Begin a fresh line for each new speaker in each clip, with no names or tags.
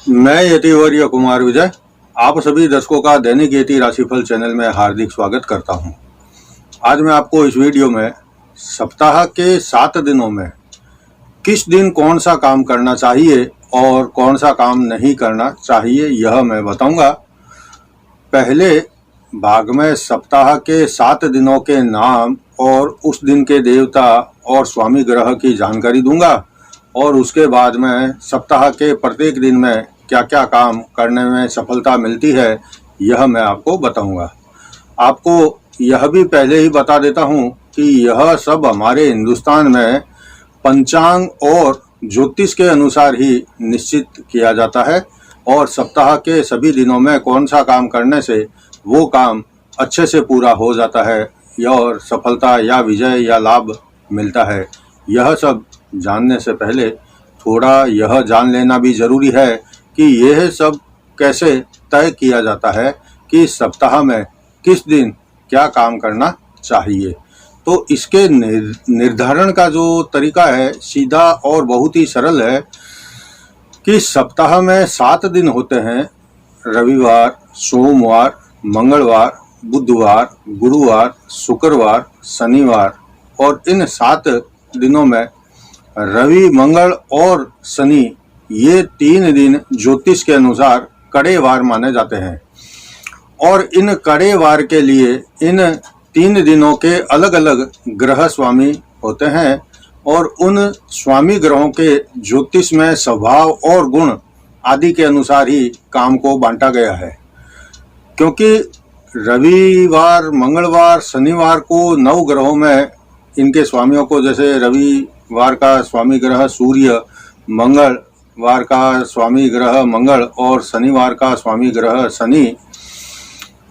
मैं यतिवर्य कुमार विजय आप सभी दर्शकों का दैनिक यति राशिफल चैनल में हार्दिक स्वागत करता हूं। आज मैं आपको इस वीडियो में सप्ताह के 7 दिनों में किस दिन कौन सा काम करना चाहिए और कौन सा काम नहीं करना चाहिए यह मैं बताऊंगा। पहले भाग में सप्ताह के 7 दिनों के नाम और उस दिन के देवता और स्वामी ग्रह की जानकारी दूंगा और उसके बाद में सप्ताह के प्रत्येक दिन में क्या क्या काम करने में सफलता मिलती है यह मैं आपको बताऊंगा। आपको यह भी पहले ही बता देता हूं कि यह सब हमारे हिंदुस्तान में पंचांग और ज्योतिष के अनुसार ही निश्चित किया जाता है और सप्ताह के सभी दिनों में कौन सा काम करने से वो काम अच्छे से पूरा हो जाता है और सफलता या विजय या लाभ मिलता है। यह सब जानने से पहले थोड़ा यह जान लेना भी जरूरी है कि यह सब कैसे तय किया जाता है कि सप्ताह में किस दिन क्या काम करना चाहिए। तो इसके निर्धारण का जो तरीका है सीधा और बहुत ही सरल है कि सप्ताह में 7 दिन होते हैं, रविवार, सोमवार, मंगलवार, बुधवार, गुरुवार, शुक्रवार, शनिवार। और इन 7 दिनों में रवि, मंगल और शनि ये 3 दिन ज्योतिष के अनुसार कड़े वार माने जाते हैं और इन कड़े वार के लिए इन 3 दिनों के अलग अलग ग्रह स्वामी होते हैं और उन स्वामी ग्रहों के ज्योतिष में स्वभाव और गुण आदि के अनुसार ही काम को बांटा गया है। क्योंकि रविवार, मंगलवार, शनिवार को 9 ग्रहों में इनके स्वामियों को, जैसे रविवार का स्वामी ग्रह सूर्य, मंगलवार का स्वामी ग्रह मंगल और शनिवार का स्वामी ग्रह शनि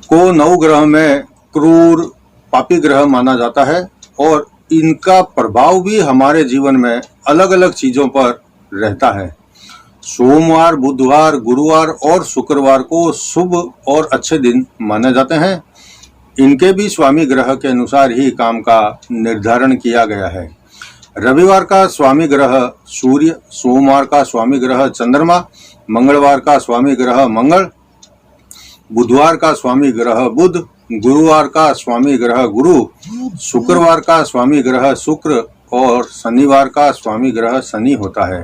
को 9 ग्रह में क्रूर पापी ग्रह माना जाता है और इनका प्रभाव भी हमारे जीवन में अलग अलग चीजों पर रहता है। सोमवार, बुधवार, गुरुवार और शुक्रवार को शुभ और अच्छे दिन माने जाते हैं। इनके भी स्वामी ग्रह के अनुसार ही काम का निर्धारण किया गया है। रविवार का स्वामी ग्रह सूर्य, सोमवार का स्वामी ग्रह चंद्रमा, मंगलवार का स्वामी ग्रह मंगल, बुधवार का स्वामी ग्रह बुध, गुरुवार का स्वामी ग्रह गुरु, शुक्रवार का स्वामी ग्रह शुक्र और शनिवार का स्वामी ग्रह शनि होता है।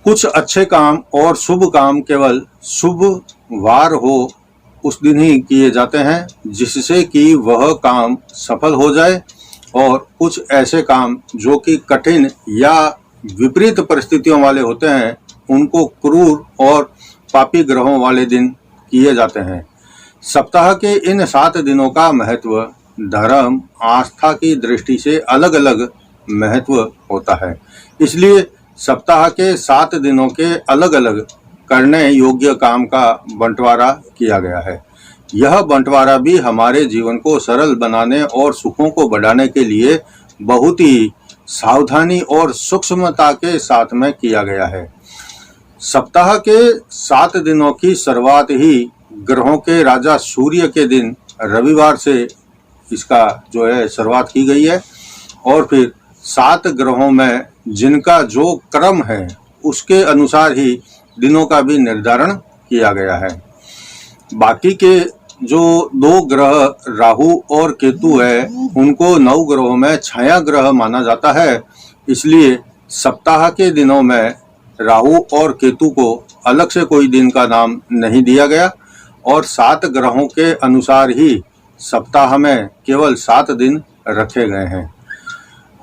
कुछ अच्छे काम और शुभ काम केवल शुभ वार हो उस दिन ही किए जाते हैं जिससे कि वह काम सफल हो जाए और कुछ ऐसे काम जो कि कठिन या विपरीत परिस्थितियों वाले होते हैं उनको क्रूर और पापी ग्रहों वाले दिन किए जाते हैं। सप्ताह के इन 7 दिनों का महत्व धर्म आस्था की दृष्टि से अलग अलग महत्व होता है, इसलिए सप्ताह के 7 दिनों के अलग अलग करने योग्य काम का बंटवारा किया गया है। यह बंटवारा भी हमारे जीवन को सरल बनाने और सुखों को बढ़ाने के लिए बहुत ही सावधानी और सूक्ष्मता के साथ में किया गया है। सप्ताह के 7 दिनों की शुरुआत ही ग्रहों के राजा सूर्य के दिन रविवार से इसका जो है शुरुआत की गई है और फिर 7 ग्रहों में जिनका जो क्रम है उसके अनुसार ही दिनों का भी निर्धारण किया गया है। बाकी के जो 2 ग्रह राहु और केतु है उनको 9 ग्रहों में छाया ग्रह माना जाता है, इसलिए सप्ताह के दिनों में राहु और केतु को अलग से कोई दिन का नाम नहीं दिया गया और 7 ग्रहों के अनुसार ही सप्ताह में केवल 7 दिन रखे गए हैं।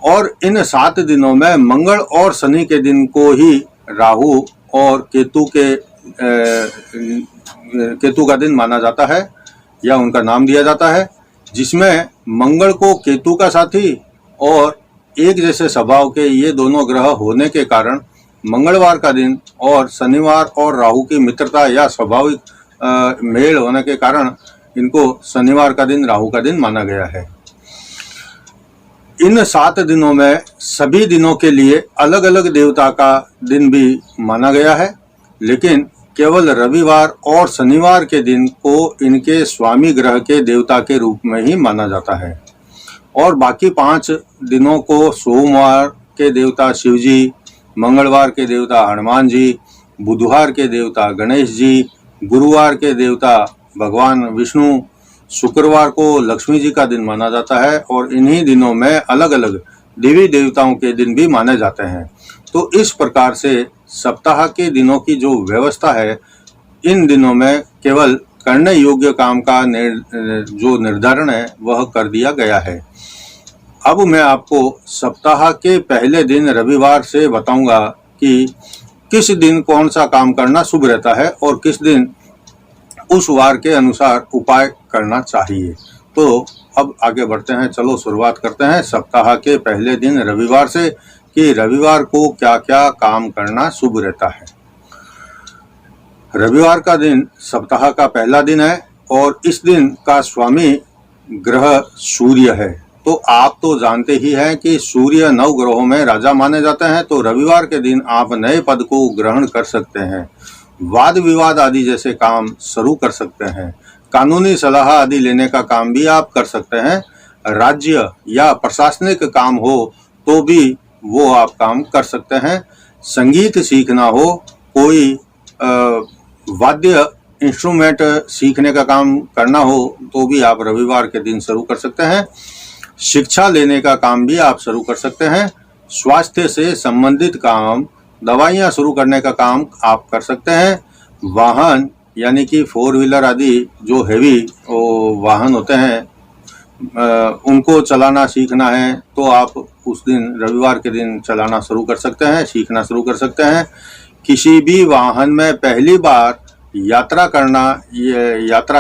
और इन 7 दिनों में मंगल और शनि के दिन को ही राहु और केतु का दिन माना जाता है या उनका नाम दिया जाता है, जिसमें मंगल को केतु का साथी और एक जैसे स्वभाव के ये दोनों ग्रह होने के कारण मंगलवार का दिन और शनिवार और राहु की मित्रता या स्वाभाविक मेल होने के कारण इनको शनिवार का दिन राहु का दिन माना गया है। इन 7 दिनों में सभी दिनों के लिए अलग अलग देवता का दिन भी माना गया है, लेकिन केवल रविवार और शनिवार के दिन को इनके स्वामी ग्रह के देवता के रूप में ही माना जाता है और बाकी 5 दिनों को सोमवार के देवता शिव जी, मंगलवार के देवता हनुमान जी, बुधवार के देवता गणेश जी, गुरुवार के देवता भगवान विष्णु, शुक्रवार को लक्ष्मी जी का दिन माना जाता है और इन्हीं दिनों में अलग अलग देवी देवताओं के दिन भी माने जाते हैं। तो इस प्रकार से सप्ताह के दिनों की जो व्यवस्था है, इन दिनों में केवल करने योग्य काम का जो निर्धारण है वह कर दिया गया है। अब मैं आपको सप्ताह के पहले दिन रविवार से बताऊंगा कि किस दिन कौन सा काम करना शुभ रहता है और किस दिन उस वार के अनुसार उपाय करना चाहिए। तो अब आगे बढ़ते हैं, चलो शुरुआत करते हैं सप्ताह के पहले दिन रविवार से कि रविवार को क्या क्या काम करना शुभ रहता है। रविवार का दिन सप्ताह का पहला दिन है और इस दिन का स्वामी ग्रह सूर्य है। तो आप तो जानते ही हैं कि सूर्य 9 ग्रहों में राजा माने जाते हैं। तो रविवार के दिन आप नए पद को ग्रहण कर सकते हैं, वाद विवाद आदि जैसे काम शुरू कर सकते हैं, कानूनी सलाह आदि लेने का काम भी आप कर सकते हैं, राज्य या प्रशासनिक काम हो तो भी वो आप काम कर सकते हैं, संगीत सीखना हो, कोई वाद्य इंस्ट्रूमेंट सीखने का काम करना हो तो भी आप रविवार के दिन शुरू कर सकते हैं, शिक्षा लेने का काम भी आप शुरू कर सकते हैं, स्वास्थ्य से संबंधित काम, दवाइयाँ शुरू करने का काम आप कर सकते हैं, वाहन यानी कि 4 व्हीलर आदि जो हैवी वाहन होते हैं उनको चलाना सीखना है तो आप उस दिन रविवार के दिन चलाना शुरू कर सकते हैं, सीखना शुरू कर सकते हैं। किसी भी वाहन में पहली बार यात्रा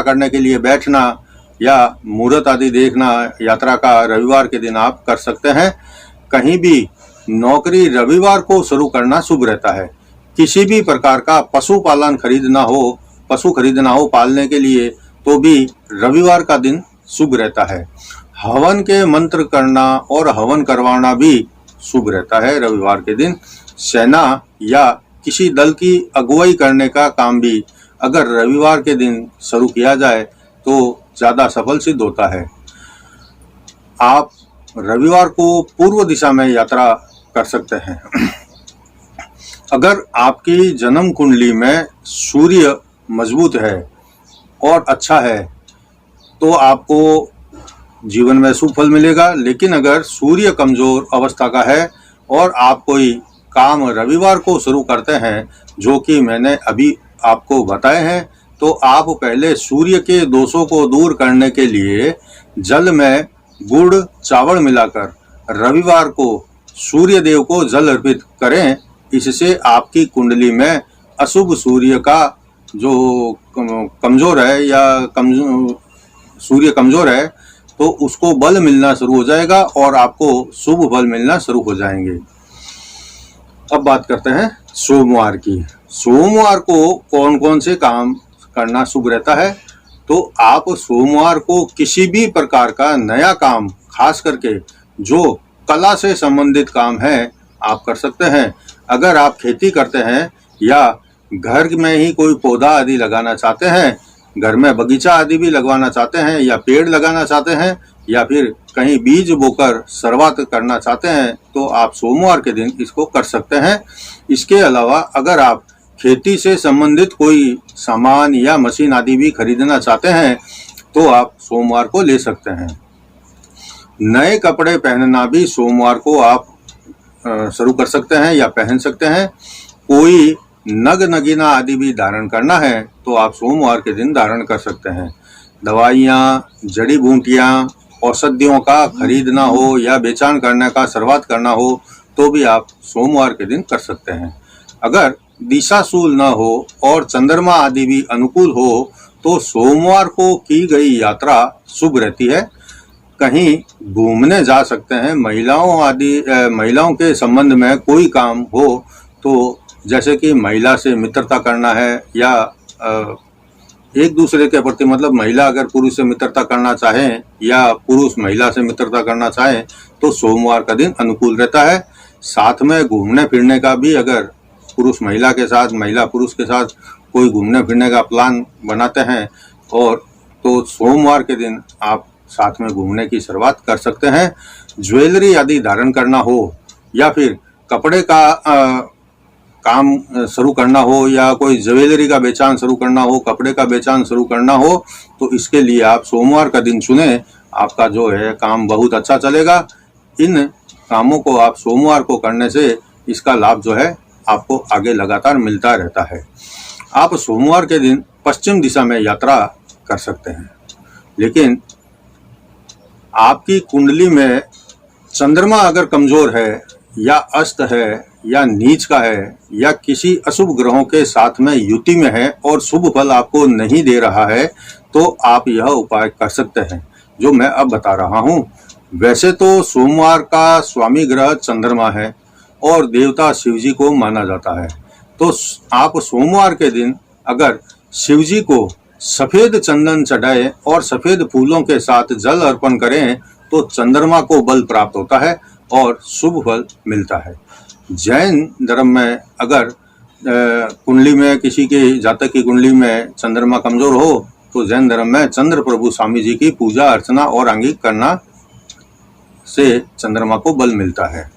करने के लिए बैठना या मुहूर्त आदि देखना यात्रा का रविवार के दिन आप कर सकते हैं। कहीं भी नौकरी रविवार को शुरू करना शुभ रहता है। किसी भी प्रकार का पशु खरीदना हो पालने के लिए तो भी रविवार का दिन शुभ रहता है। हवन के मंत्र करना और हवन करवाना भी शुभ रहता है रविवार के दिन। सेना या किसी दल की अगुवाई करने का काम भी अगर रविवार के दिन शुरू किया जाए तो ज़्यादा सफल सिद्ध होता है। आप रविवार को पूर्व दिशा में यात्रा कर सकते हैं। अगर आपकी जन्म कुंडली में सूर्य मजबूत है और अच्छा है तो आपको जीवन में शुभ फल मिलेगा। लेकिन अगर सूर्य कमजोर अवस्था का है और आप कोई काम रविवार को शुरू करते हैं जो कि मैंने अभी आपको बताए हैं, तो आप पहले सूर्य के दोषों को दूर करने के लिए जल में गुड़ चावल मिलाकर रविवार को सूर्य देव को जल अर्पित करें। इससे आपकी कुंडली में अशुभ सूर्य का जो कमजोर है या सूर्य कमजोर है तो उसको बल मिलना शुरू हो जाएगा और आपको शुभ फल मिलना शुरू हो जाएंगे। अब बात करते हैं सोमवार की। सोमवार को कौन कौन से काम करना शुभ रहता है। तो आप सोमवार को किसी भी प्रकार का नया काम, खास करके जो कला से संबंधित काम है, आप कर सकते हैं। अगर आप खेती करते हैं या घर में ही कोई पौधा आदि लगाना चाहते हैं, घर में बगीचा आदि भी लगवाना चाहते हैं या पेड़ लगाना चाहते हैं या फिर कहीं बीज बोकर शुरुआत करना चाहते हैं तो आप सोमवार के दिन इसको कर सकते हैं। इसके अलावा अगर आप खेती से संबंधित कोई सामान या मशीन आदि भी खरीदना चाहते हैं तो आप सोमवार को ले सकते हैं। नए कपड़े पहनना भी सोमवार को आप शुरू कर सकते हैं या पहन सकते हैं। कोई नग नगीना आदि भी धारण करना है तो आप सोमवार के दिन धारण कर सकते हैं। दवाइयाँ, जड़ी बूटियाँ, औषधियों का खरीदना हो या बेचान करने का शुरुआत करना हो तो भी आप सोमवार के दिन कर सकते हैं। अगर दिशाशूल न हो और चंद्रमा आदि भी अनुकूल हो तो सोमवार को की गई यात्रा शुभ रहती है। कहीं घूमने जा सकते हैं। महिलाओं के संबंध में कोई काम हो तो जैसे कि महिला से मित्रता करना है या एक दूसरे के प्रति, मतलब महिला अगर पुरुष से मित्रता करना चाहें या पुरुष महिला से मित्रता करना चाहें तो सोमवार का दिन अनुकूल रहता है। साथ में घूमने फिरने का भी, अगर पुरुष महिला के साथ, महिला पुरुष के साथ कोई घूमने फिरने का प्लान बनाते हैं और तो सोमवार के दिन आप साथ में घूमने की शुरुआत कर सकते हैं। ज्वेलरी आदि धारण करना हो या फिर कपड़े का काम शुरू करना हो या कोई ज्वेलरी का बेचान शुरू करना हो, कपड़े का बेचान शुरू करना हो, तो इसके लिए आप सोमवार का दिन चुने। आपका जो है काम बहुत अच्छा चलेगा। इन कामों को आप सोमवार को करने से इसका लाभ जो है आपको आगे लगातार मिलता रहता है। आप सोमवार के दिन पश्चिम दिशा में यात्रा कर सकते हैं, लेकिन आपकी कुंडली में चंद्रमा अगर कमजोर है या अस्त है या नीच का है या किसी अशुभ ग्रहों के साथ में युति में है और शुभ फल आपको नहीं दे रहा है, तो आप यह उपाय कर सकते हैं जो मैं अब बता रहा हूँ। वैसे तो सोमवार का स्वामी ग्रह चंद्रमा है और देवता शिवजी को माना जाता है, तो आप सोमवार के दिन अगर शिवजी को सफेद चंदन चढ़ाएं और सफेद फूलों के साथ जल अर्पण करें तो चंद्रमा को बल प्राप्त होता है और शुभ फल मिलता है। जैन धर्म में अगर कुंडली में किसी के जातक की कुंडली में चंद्रमा कमजोर हो तो जैन धर्म में चंद्र प्रभु स्वामी जी की पूजा अर्चना और अंगिक करना से चंद्रमा को बल मिलता है।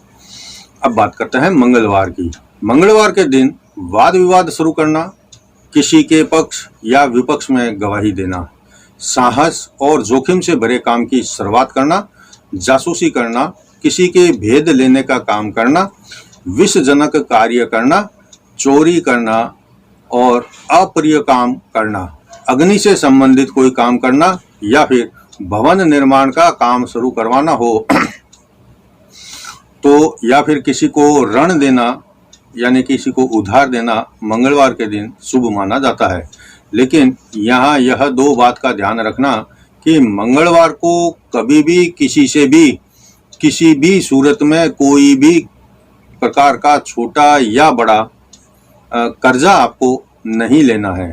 अब बात करते हैं मंगलवार की। मंगलवार के दिन वाद विवाद शुरू करना, किसी के पक्ष या विपक्ष में गवाही देना, साहस और जोखिम से भरे काम की शुरुआत करना, जासूसी करना, किसी के भेद लेने का काम करना, विषजनक कार्य करना, चोरी करना और अप्रिय काम करना, अग्नि से संबंधित कोई काम करना या फिर भवन निर्माण का काम शुरू करवाना हो तो या फिर किसी को ऋण देना यानी किसी को उधार देना मंगलवार के दिन शुभ माना जाता है। लेकिन यहाँ यह दो बात का ध्यान रखना कि मंगलवार को कभी भी किसी से भी किसी भी सूरत में कोई भी प्रकार का छोटा या बड़ा कर्जा आपको नहीं लेना है।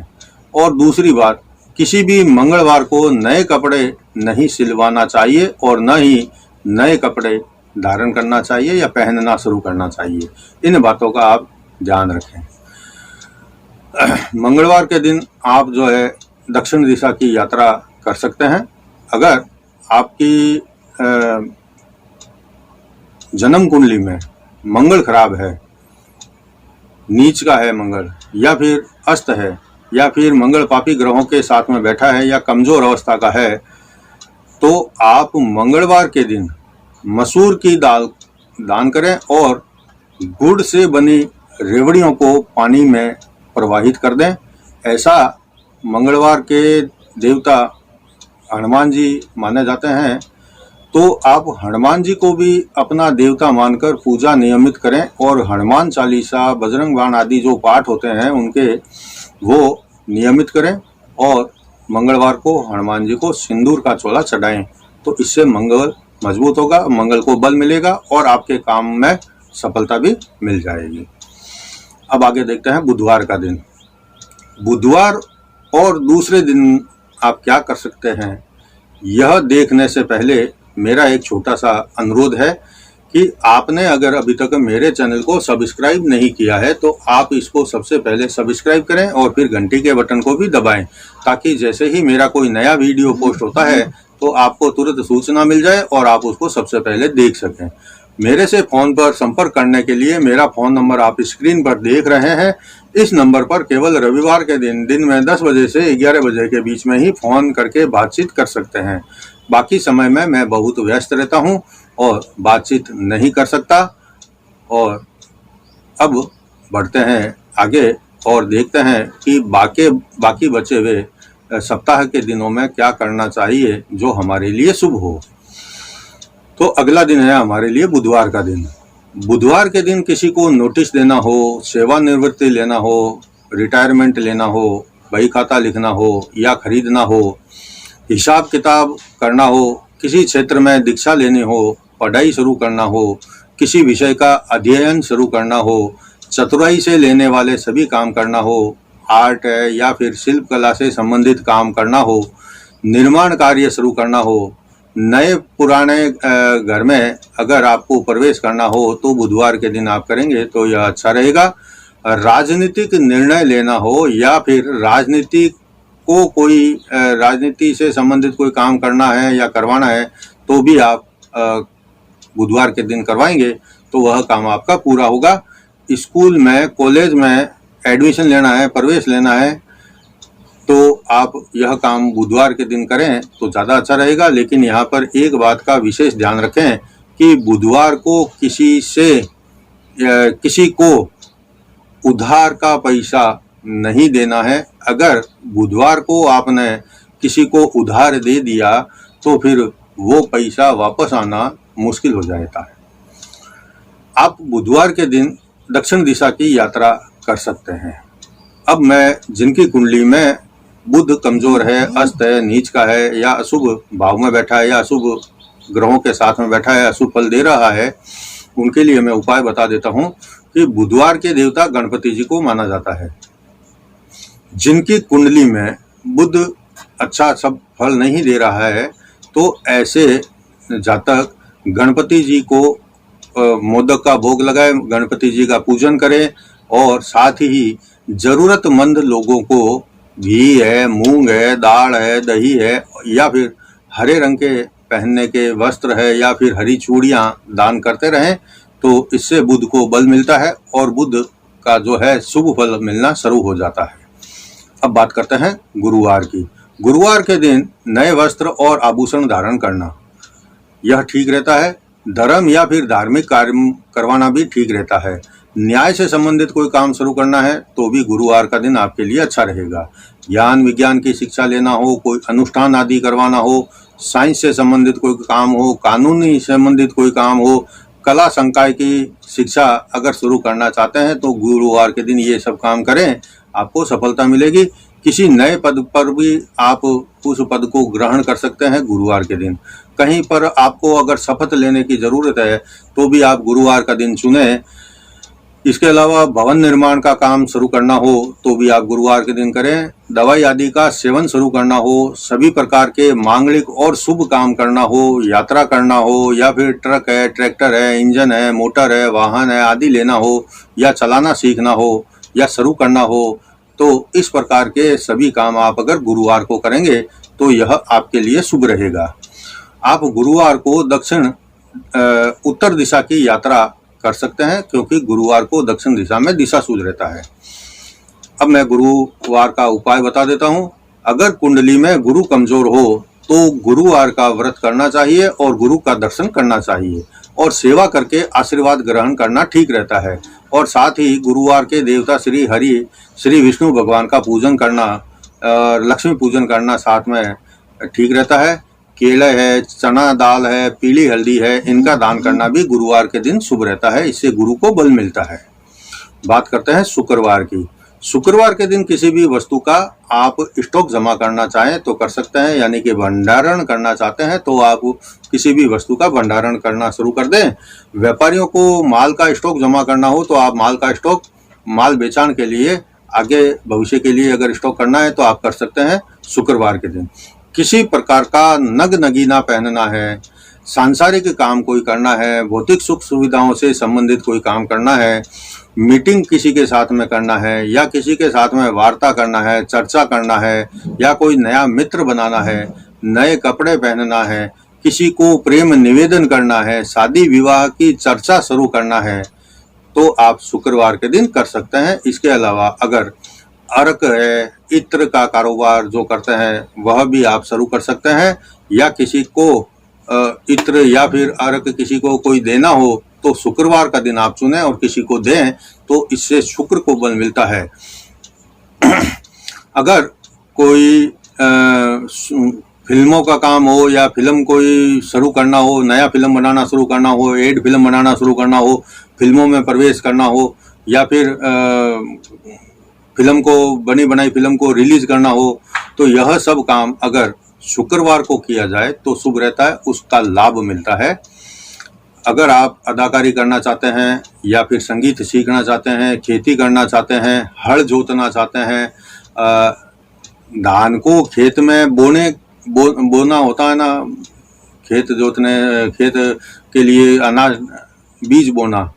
और दूसरी बात, किसी भी मंगलवार को नए कपड़े नहीं सिलवाना चाहिए और न ही नए कपड़े धारण करना चाहिए या पहनना शुरू करना चाहिए। इन बातों का आप ध्यान रखें। मंगलवार के दिन आप जो है दक्षिण दिशा की यात्रा कर सकते हैं। अगर आपकी जन्म कुंडली में मंगल खराब है, नीच का है मंगल, या फिर अस्त है, या फिर मंगल पापी ग्रहों के साथ में बैठा है या कमजोर अवस्था का है, तो आप मंगलवार के दिन मसूर की दाल दान करें और गुड़ से बनी रेवड़ियों को पानी में प्रवाहित कर दें। ऐसा मंगलवार के देवता हनुमान जी माने जाते हैं, तो आप हनुमान जी को भी अपना देवता मानकर पूजा नियमित करें और हनुमान चालीसा, बजरंग बाण आदि जो पाठ होते हैं उनके वो नियमित करें और मंगलवार को हनुमान जी को सिंदूर का चोला चढ़ाएं, तो इससे मंगल मजबूत होगा, मंगल को बल मिलेगा और आपके काम में सफलता भी मिल जाएगी। अब आगे देखते हैं बुधवार का दिन। बुधवार और दूसरे दिन आप क्या कर सकते हैं, यह देखने से पहले मेरा एक छोटा सा अनुरोध है कि आपने अगर अभी तक मेरे चैनल को सब्सक्राइब नहीं किया है तो आप इसको सबसे पहले सब्सक्राइब करें और फिर घंटी के बटन को भी दबाएं, ताकि जैसे ही मेरा कोई नया वीडियो पोस्ट होता है तो आपको तुरंत सूचना मिल जाए और आप उसको सबसे पहले देख सकें। मेरे से फ़ोन पर संपर्क करने के लिए मेरा फ़ोन नंबर आप स्क्रीन पर देख रहे हैं। इस नंबर पर केवल रविवार के दिन में 10 बजे से 11 बजे के बीच में ही फ़ोन करके बातचीत कर सकते हैं। बाकी समय में मैं बहुत व्यस्त रहता हूं और बातचीत नहीं कर सकता। और अब बढ़ते हैं आगे और देखते हैं कि बाकी बचे हुए सप्ताह के दिनों में क्या करना चाहिए जो हमारे लिए शुभ हो। तो अगला दिन है हमारे लिए बुधवार का दिन। बुधवार के दिन किसी को नोटिस देना हो, सेवानिवृत्ति लेना हो, रिटायरमेंट लेना हो, बही खाता लिखना हो या खरीदना हो, हिसाब किताब करना हो, किसी क्षेत्र में दीक्षा लेनी हो, पढ़ाई शुरू करना हो, किसी विषय का अध्ययन शुरू करना हो, चतुराई से लेने वाले सभी काम करना हो, आर्ट है या फिर शिल्प कला से संबंधित काम करना हो, निर्माण कार्य शुरू करना हो, नए पुराने घर में अगर आपको प्रवेश करना हो तो बुधवार के दिन आप करेंगे तो यह अच्छा रहेगा। राजनीतिक निर्णय लेना हो या फिर राजनीति से संबंधित कोई काम करना है या करवाना है तो भी आप बुधवार के दिन करवाएंगे तो वह काम आपका पूरा होगा। स्कूल में, कॉलेज में एडमिशन लेना है, प्रवेश लेना है, तो आप यह काम बुधवार के दिन करें तो ज़्यादा अच्छा रहेगा। लेकिन यहाँ पर एक बात का विशेष ध्यान रखें कि बुधवार को किसी को उधार का पैसा नहीं देना है। अगर बुधवार को आपने किसी को उधार दे दिया तो फिर वो पैसा वापस आना मुश्किल हो जाता है। आप बुधवार के दिन दक्षिण दिशा की यात्रा कर सकते हैं। अब मैं जिनकी कुंडली में बुध कमजोर है, अस्त है, नीच का है, या अशुभ भाव में बैठा है, या अशुभ ग्रहों के साथ में बैठा है, अशुभ फल दे रहा है, उनके लिए मैं उपाय बता देता हूं कि बुधवार के देवता गणपति जी को माना जाता है। जिनकी कुंडली में बुध अच्छा सब फल नहीं दे रहा है तो ऐसे जातक गणपति जी को मोदक का भोग लगाए, गणपति जी का पूजन करें, और साथ ही जरूरतमंद लोगों को घी है, मूंग है, दाल है, दही है, या फिर हरे रंग के पहनने के वस्त्र है, या फिर हरी चूड़ियां दान करते रहें, तो इससे बुध को बल मिलता है और बुध का जो है शुभ फल मिलना शुरू हो जाता है। अब बात करते हैं गुरुवार की। गुरुवार के दिन नए वस्त्र और आभूषण धारण करना यह ठीक रहता है। धर्म या फिर धार्मिक कार्य करवाना भी ठीक रहता है। न्याय से संबंधित कोई काम शुरू करना है तो भी गुरुवार का दिन आपके लिए अच्छा रहेगा। ज्ञान विज्ञान की शिक्षा लेना हो, कोई अनुष्ठान आदि करवाना हो, साइंस से संबंधित कोई काम हो, कानूनी संबंधित कोई काम हो, कला संकाय की शिक्षा अगर शुरू करना चाहते हैं तो गुरुवार के दिन ये सब काम करें, आपको सफलता मिलेगी। किसी नए पद पर भी आप उस पद को ग्रहण कर सकते हैं गुरुवार के दिन। कहीं पर आपको अगर शपथ लेने की जरूरत है तो भी आप गुरुवार का दिन चुनें। इसके अलावा भवन निर्माण का काम शुरू करना हो तो भी आप गुरुवार के दिन करें। दवाई आदि का सेवन शुरू करना हो, सभी प्रकार के मांगलिक और शुभ काम करना हो, यात्रा करना हो, या फिर ट्रक है, ट्रैक्टर है, इंजन है, मोटर है, वाहन है आदि लेना हो, या चलाना सीखना हो, या शुरू करना हो, तो इस प्रकार के सभी काम आप अगर गुरुवार को करेंगे तो यह आपके लिए शुभ रहेगा। आप गुरुवार को उत्तर दिशा की यात्रा कर सकते हैं, क्योंकि गुरुवार को दक्षिण दिशा में दिशा सूझ रहता है। अब मैं गुरुवार का उपाय बता देता हूं। अगर कुंडली में गुरु कमजोर हो तो गुरुवार का व्रत करना चाहिए और गुरु का दर्शन करना चाहिए, और सेवा करके आशीर्वाद ग्रहण करना ठीक रहता है। और साथ ही गुरुवार के देवता श्री हरि, श्री विष्णु भगवान का पूजन करना, लक्ष्मी पूजन करना साथ में ठीक रहता है। केले है, चना दाल है, पीली हल्दी है, इनका दान करना भी गुरुवार के दिन शुभ रहता है। इससे गुरु को बल मिलता है। बात करते हैं शुक्रवार की। शुक्रवार के दिन किसी भी वस्तु का आप स्टॉक जमा करना चाहें तो कर सकते हैं, यानी कि भंडारण करना चाहते हैं तो आप किसी भी वस्तु का भंडारण करना शुरू कर दें। व्यापारियों को माल का स्टॉक जमा करना हो तो आप माल का स्टॉक, माल बेचान के लिए, आगे भविष्य के लिए अगर स्टॉक करना है तो आप कर सकते हैं शुक्रवार के दिन। किसी प्रकार का नग नगीना पहनना है, सांसारिक काम कोई करना है, भौतिक सुख सुविधाओं से संबंधित कोई काम करना है, मीटिंग किसी के साथ में करना है, या किसी के साथ में वार्ता करना है, चर्चा करना है, या कोई नया मित्र बनाना है, नए कपड़े पहनना है, किसी को प्रेम निवेदन करना है, शादी विवाह की चर्चा शुरू करना है, तो आप शुक्रवार के दिन कर सकते हैं। इसके अलावा अगर अर्क है, इत्र का कारोबार जो करते हैं वह भी आप शुरू कर सकते हैं, या किसी को इत्र या फिर अर्क किसी को कोई देना हो तो शुक्रवार का दिन आप चुनें और किसी को दें, तो इससे शुक्र को बल मिलता है। अगर कोई फिल्मों का काम हो, या फिल्म कोई शुरू करना हो, नया फिल्म बनाना शुरू करना हो, एड फिल्म बनाना शुरू करना हो, फिल्मों में प्रवेश करना हो, या फिर फिल्म को, बनी बनाई फिल्म को रिलीज करना हो, तो यह सब काम अगर शुक्रवार को किया जाए तो शुभ रहता है, उसका लाभ मिलता है। अगर आप अदाकारी करना चाहते हैं, या फिर संगीत सीखना चाहते हैं, खेती करना चाहते हैं, हल जोतना चाहते हैं, धान को खेत में बोना होता है ना, खेत जोतने, खेत के लिए अनाज बीज बोना,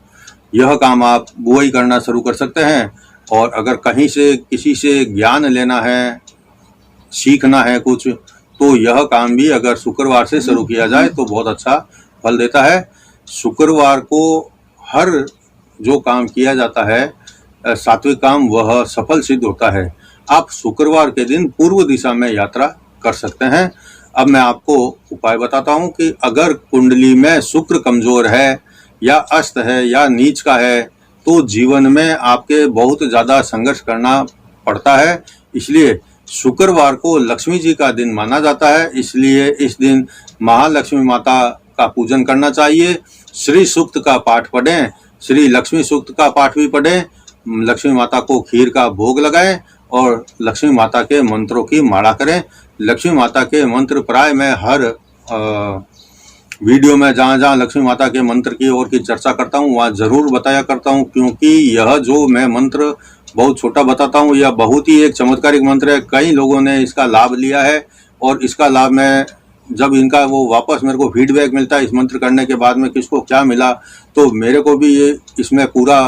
यह काम आप बुआई करना शुरू कर सकते हैं। और अगर कहीं से किसी से ज्ञान लेना है, सीखना है कुछ, तो यह काम भी अगर शुक्रवार से शुरू किया जाए तो बहुत अच्छा फल देता है। शुक्रवार को हर जो काम किया जाता है सात्विक काम, वह सफल सिद्ध होता है। आप शुक्रवार के दिन पूर्व दिशा में यात्रा कर सकते हैं। अब मैं आपको उपाय बताता हूं कि अगर कुंडली में शुक्र कमजोर है या अस्त है या नीच का है तो जीवन में आपके बहुत ज़्यादा संघर्ष करना पड़ता है। इसलिए शुक्रवार को लक्ष्मी जी का दिन माना जाता है, इसलिए इस दिन महालक्ष्मी माता का पूजन करना चाहिए। श्री सूक्त का पाठ पढ़ें, श्री लक्ष्मी सूक्त का पाठ भी पढ़ें, लक्ष्मी माता को खीर का भोग लगाएं और लक्ष्मी माता के मंत्रों की माला करें। लक्ष्मी माता के मंत्र प्राय मैं हर वीडियो में जहाँ लक्ष्मी माता के मंत्र की और की चर्चा करता हूँ वहाँ जरूर बताया करता हूँ, क्योंकि यह जो मैं मंत्र बहुत छोटा बताता हूँ यह बहुत ही एक चमत्कारिक मंत्र है। कई लोगों ने इसका लाभ लिया है और इसका लाभ मैं जब इनका वो वापस मेरे को फीडबैक मिलता है इस मंत्र करने के बाद में किसको क्या मिला, तो मेरे को भी ये इसमें पूरा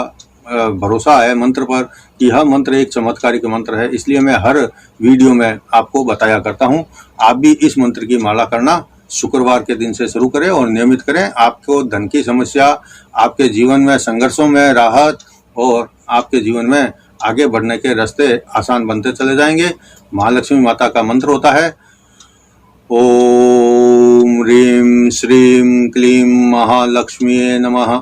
भरोसा है मंत्र पर कि यह मंत्र एक चमत्कारिक मंत्र है। इसलिए मैं हर वीडियो में आपको बताया करता हूँ। आप भी इस मंत्र की माला करना शुक्रवार के दिन से शुरू करें और नियमित करें। आपको धन की समस्या, आपके जीवन में संघर्षों में राहत और आपके जीवन में आगे बढ़ने के रास्ते आसान बनते चले जाएंगे। महालक्ष्मी माता का मंत्र होता है ओम ह्रीं श्रीं क्लीं महालक्ष्मीये नमः।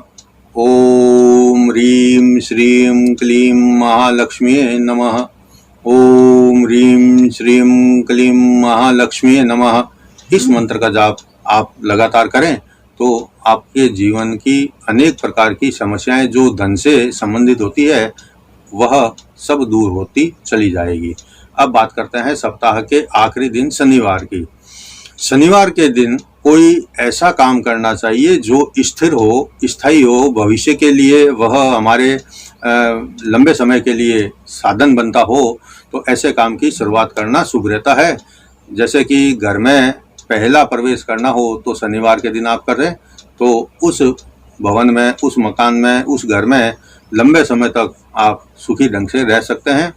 ओम ह्रीं श्रीं क्लीं महालक्ष्मीये नमः। ओम ह्रीं श्रीं क्लीं महालक्ष्मीये नमः। इस मंत्र का जाप आप लगातार करें तो आपके जीवन की अनेक प्रकार की समस्याएं जो धन से संबंधित होती है वह सब दूर होती चली जाएगी। अब बात करते हैं सप्ताह के आखिरी दिन शनिवार की। शनिवार के दिन कोई ऐसा काम करना चाहिए जो स्थिर हो, स्थायी हो, भविष्य के लिए वह हमारे लंबे समय के लिए साधन बनता हो, तो ऐसे काम की शुरुआत करना शुभ रहता है। जैसे कि घर में पहला प्रवेश करना हो तो शनिवार के दिन आप करें तो उस भवन में, उस मकान में, उस घर में लंबे समय तक आप सुखी ढंग से रह सकते हैं।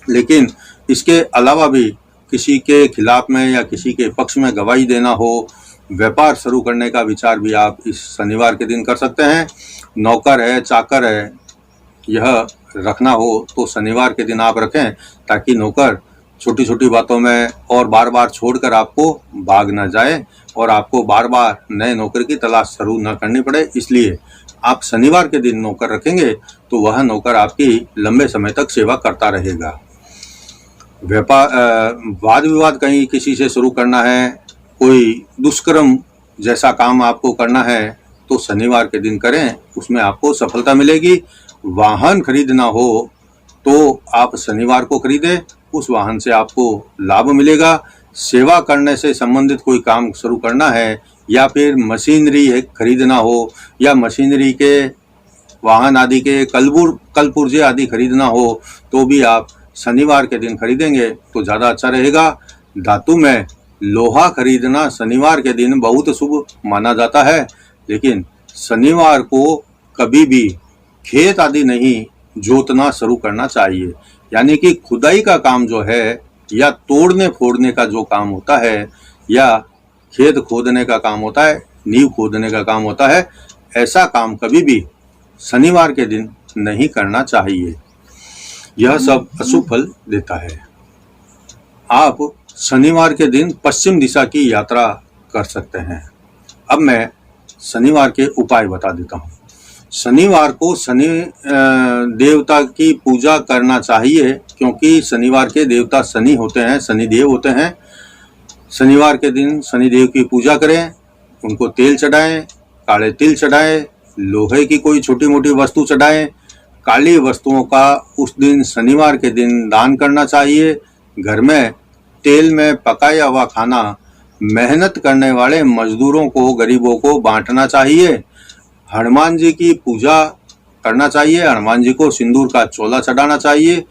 लेकिन इसके अलावा भी किसी के खिलाफ में या किसी के पक्ष में गवाही देना हो, व्यापार शुरू करने का विचार भी आप इस शनिवार के दिन कर सकते हैं। नौकर है, चाकर है, यह रखना हो तो शनिवार के दिन आप रखें ताकि नौकर छोटी छोटी बातों में और बार बार छोड़कर आपको भाग न जाए और आपको बार बार नए नौकर की तलाश शुरू न करनी पड़े। इसलिए आप शनिवार के दिन नौकर रखेंगे तो वह नौकर आपकी लंबे समय तक सेवा करता रहेगा। व्यापार वाद विवाद कहीं किसी से शुरू करना है, कोई दुष्कर्म जैसा काम आपको करना है तो शनिवार के दिन करें, उसमें आपको सफलता मिलेगी। वाहन खरीदना हो तो आप शनिवार को खरीदें, उस वाहन से आपको लाभ मिलेगा। सेवा करने से संबंधित कोई काम शुरू करना है या फिर मशीनरी खरीदना हो या मशीनरी के वाहन आदि के कलपुर्जे आदि खरीदना हो तो भी आप शनिवार के दिन खरीदेंगे तो ज़्यादा अच्छा रहेगा। धातु में लोहा खरीदना शनिवार के दिन बहुत शुभ माना जाता है, लेकिन शनिवार को कभी भी खेत आदि नहीं जोतना शुरू करना चाहिए। यानी कि खुदाई का काम जो है या तोड़ने फोड़ने का जो काम होता है या खेत खोदने का काम होता है, नींव खोदने का काम होता है, ऐसा काम कभी भी शनिवार के दिन नहीं करना चाहिए। यह सब अशुभ फल देता है। आप शनिवार के दिन पश्चिम दिशा की यात्रा कर सकते हैं। अब मैं शनिवार के उपाय बता देता हूँ। शनिवार को शनि देवता की पूजा करना चाहिए, क्योंकि शनिवार के देवता शनि होते हैं, शनिदेव होते हैं। शनिवार के दिन शनिदेव की पूजा करें, उनको तेल चढ़ाएं, काले तिल चढ़ाएं, लोहे की कोई छोटी मोटी वस्तु चढ़ाएं। काली वस्तुओं का उस दिन शनिवार के दिन दान करना चाहिए। घर में तेल में पकाया हुआ खाना मेहनत करने वाले मजदूरों को, गरीबों को बांटना चाहिए। हनुमान जी की पूजा करना चाहिए, हनुमान जी को सिंदूर का चोला चढ़ाना चाहिए।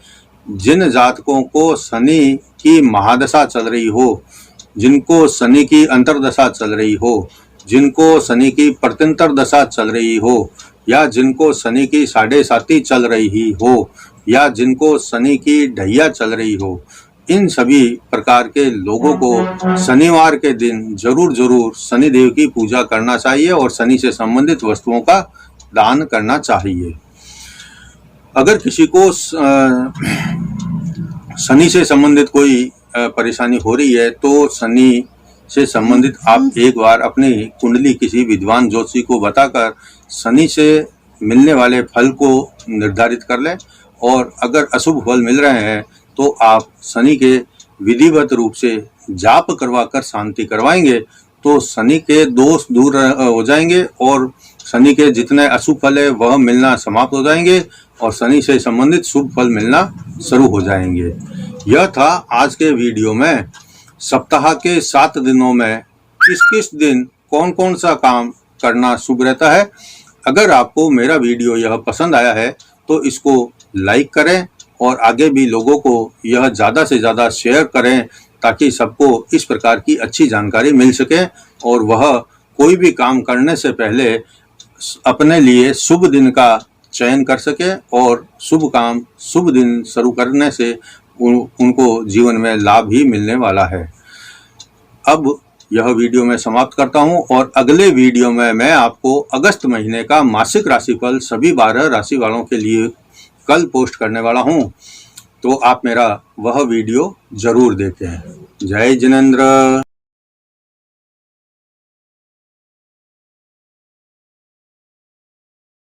जिन जातकों को शनि की महादशा चल रही हो, जिनको शनि की अंतरदशा चल रही हो, जिनको शनि की प्रत्यंतर दशा चल रही हो, या जिनको शनि की 7.5 चल रही हो, या जिनको शनि की ढैया चल रही हो, इन सभी प्रकार के लोगों को शनिवार के दिन जरूर शनिदेव की पूजा करना चाहिए और शनि से संबंधित वस्तुओं का दान करना चाहिए। अगर किसी को शनि से संबंधित कोई परेशानी हो रही है तो शनि से संबंधित आप एक बार अपनी कुंडली किसी विद्वान ज्योतिषी को बताकर शनि से मिलने वाले फल को निर्धारित कर लें। और अगर अशुभ फल मिल रहे हैं तो आप शनि के विधिवत रूप से जाप करवाकर शांति करवाएंगे तो शनि के दोष दूर हो जाएंगे और शनि के जितने अशुभ फल है वह मिलना समाप्त हो जाएंगे और शनि से संबंधित शुभ फल मिलना शुरू हो जाएंगे। यह था आज के वीडियो में सप्ताह के 7 दिनों में किस किस दिन कौन कौन सा काम करना शुभ रहता है। अगर आपको मेरा वीडियो यह पसंद आया है तो इसको लाइक करें और आगे भी लोगों को यह ज़्यादा से ज़्यादा शेयर करें ताकि सबको इस प्रकार की अच्छी जानकारी मिल सके और वह कोई भी काम करने से पहले अपने लिए शुभ दिन का चयन कर सके और शुभ काम शुभ दिन शुरू करने से उनको जीवन में लाभ ही मिलने वाला है। अब यह वीडियो मैं समाप्त करता हूं और अगले वीडियो में मैं आपको अगस्त महीने का मासिक राशिफल सभी 12 राशि वालों के लिए कल पोस्ट करने वाला हूं, तो आप मेरा वह वीडियो जरूर देखें। जय जिनेंद्र।